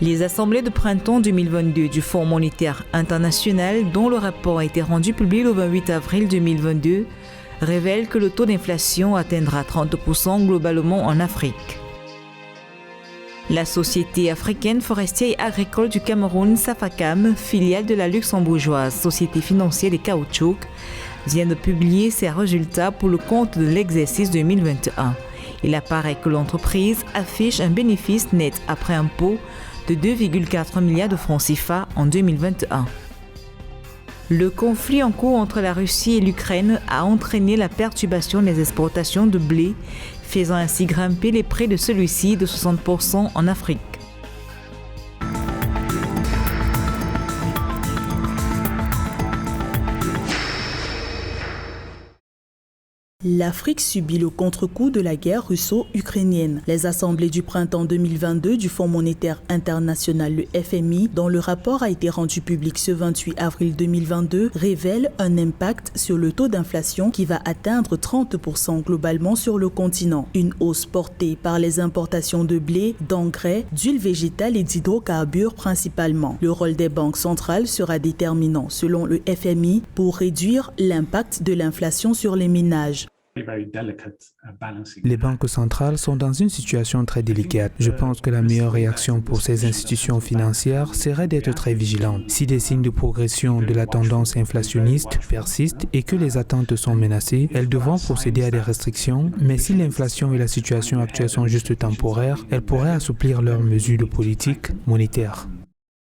Les assemblées de printemps 2022 du Fonds monétaire international, dont le rapport a été rendu public le 28 avril 2022, révèlent que le taux d'inflation atteindra 30% globalement en Afrique. La Société africaine forestière et agricole du Cameroun, SAFACAM, filiale de la luxembourgeoise Société financière des caoutchoucs, vient de publier ses résultats pour le compte de l'exercice 2021. Il apparaît que l'entreprise affiche un bénéfice net après impôt de 2,4 milliards de francs CFA en 2021. Le conflit en cours entre la Russie et l'Ukraine a entraîné la perturbation des exportations de blé, faisant ainsi grimper les prix de celui-ci de 60% en Afrique. L'Afrique subit le contre-coup de la guerre russo-ukrainienne. Les assemblées du printemps 2022 du Fonds monétaire international, le FMI, dont le rapport a été rendu public ce 28 avril 2022, révèlent un impact sur le taux d'inflation qui va atteindre 30% globalement sur le continent. Une hausse portée par les importations de blé, d'engrais, d'huile végétale et d'hydrocarbures principalement. Le rôle des banques centrales sera déterminant, selon le FMI, pour réduire l'impact de l'inflation sur les ménages. Les banques centrales sont dans une situation très délicate. Je pense que la meilleure réaction pour ces institutions financières serait d'être très vigilantes. Si des signes de progression de la tendance inflationniste persistent et que les attentes sont menacées, elles devront procéder à des restrictions, mais si l'inflation et la situation actuelle sont juste temporaires, elles pourraient assouplir leurs mesures de politique monétaire.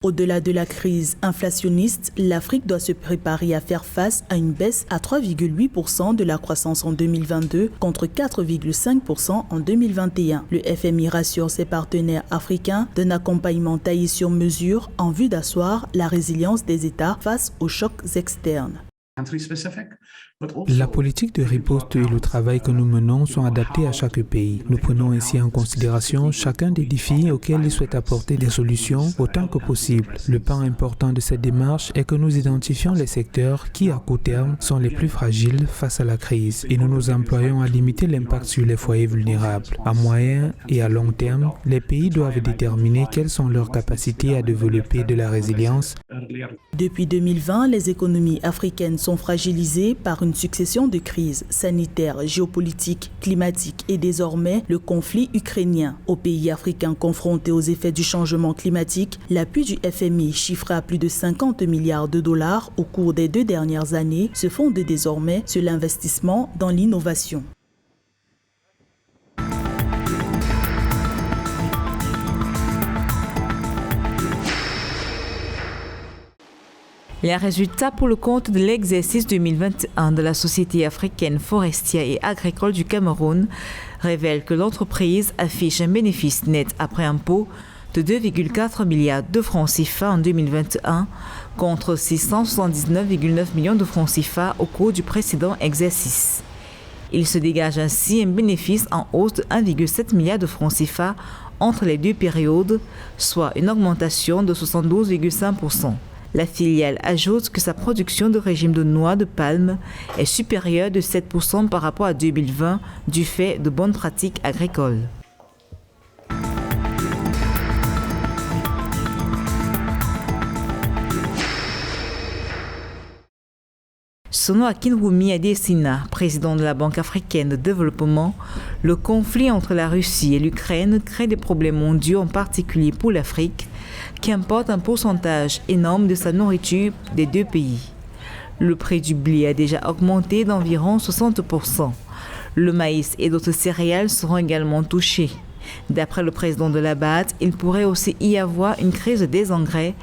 Au-delà de la crise inflationniste, l'Afrique doit se préparer à faire face à une baisse à 3,8% de la croissance en 2022 contre 4,5% en 2021. Le FMI rassure ses partenaires africains d'un accompagnement taillé sur mesure en vue d'asseoir la résilience des États face aux chocs externes. La politique de riposte et le travail que nous menons sont adaptés à chaque pays. Nous prenons ainsi en considération chacun des défis auxquels il souhaite apporter des solutions autant que possible. Le pan important de cette démarche est que nous identifions les secteurs qui, à court terme, sont les plus fragiles face à la crise et nous nous employons à limiter l'impact sur les foyers vulnérables. À moyen et à long terme, les pays doivent déterminer quelles sont leurs capacités à développer de la résilience. Depuis 2020, les économies africaines sont fragilisées par une succession de crises sanitaires, géopolitiques, climatiques et désormais le conflit ukrainien. Aux pays africains confrontés aux effets du changement climatique, l'appui du FMI chiffré à plus de 50 milliards de dollars au cours des 2 dernières années se fonde désormais sur l'investissement dans l'innovation. Les résultats pour le compte de l'exercice 2021 de la Société africaine forestière et agricole du Cameroun révèlent que l'entreprise affiche un bénéfice net après impôt de 2,4 milliards de francs CFA en 2021 contre 679,9 millions de francs CFA au cours du précédent exercice. Il se dégage ainsi un bénéfice en hausse de 1,7 milliard de francs CFA entre les deux périodes, soit une augmentation de 72,5%. La filiale ajoute que sa production de régime de noix de palme est supérieure de 7% par rapport à 2020 du fait de bonnes pratiques agricoles. Selon Akinwumi Adesina, président de la Banque africaine de développement, le conflit entre la Russie et l'Ukraine crée des problèmes mondiaux, en particulier pour l'Afrique, qui importe un pourcentage énorme de sa nourriture des deux pays. Le prix du blé a déjà augmenté d'environ 60%. Le maïs et d'autres céréales seront également touchés. D'après le président de la BAD, il pourrait aussi y avoir une crise des engrais,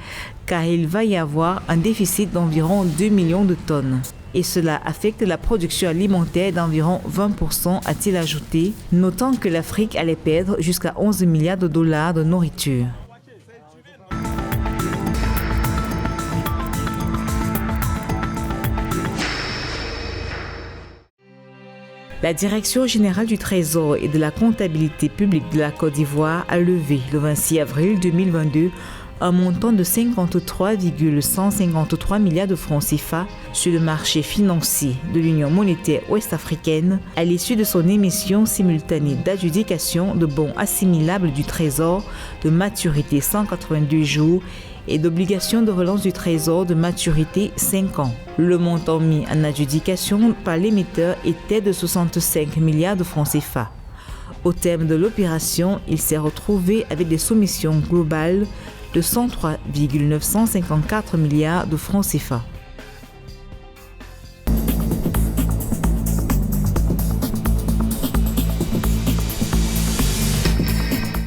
car il va y avoir un déficit d'environ 2 millions de tonnes. Et cela affecte la production alimentaire d'environ 20%, a-t-il ajouté, notant que l'Afrique allait perdre jusqu'à 11 milliards de dollars de nourriture. La Direction générale du Trésor et de la comptabilité publique de la Côte d'Ivoire a levé le 26 avril 2022 un montant de 53,153 milliards de francs CFA sur le marché financier de l'Union monétaire ouest-africaine à l'issue de son émission simultanée d'adjudication de bons assimilables du Trésor de maturité 182 jours et d'obligations de relance du Trésor de maturité 5 ans. Le montant mis en adjudication par l'émetteur était de 65 milliards de francs CFA. Au terme de l'opération, il s'est retrouvé avec des soumissions globales de 103,954 milliards de francs CFA.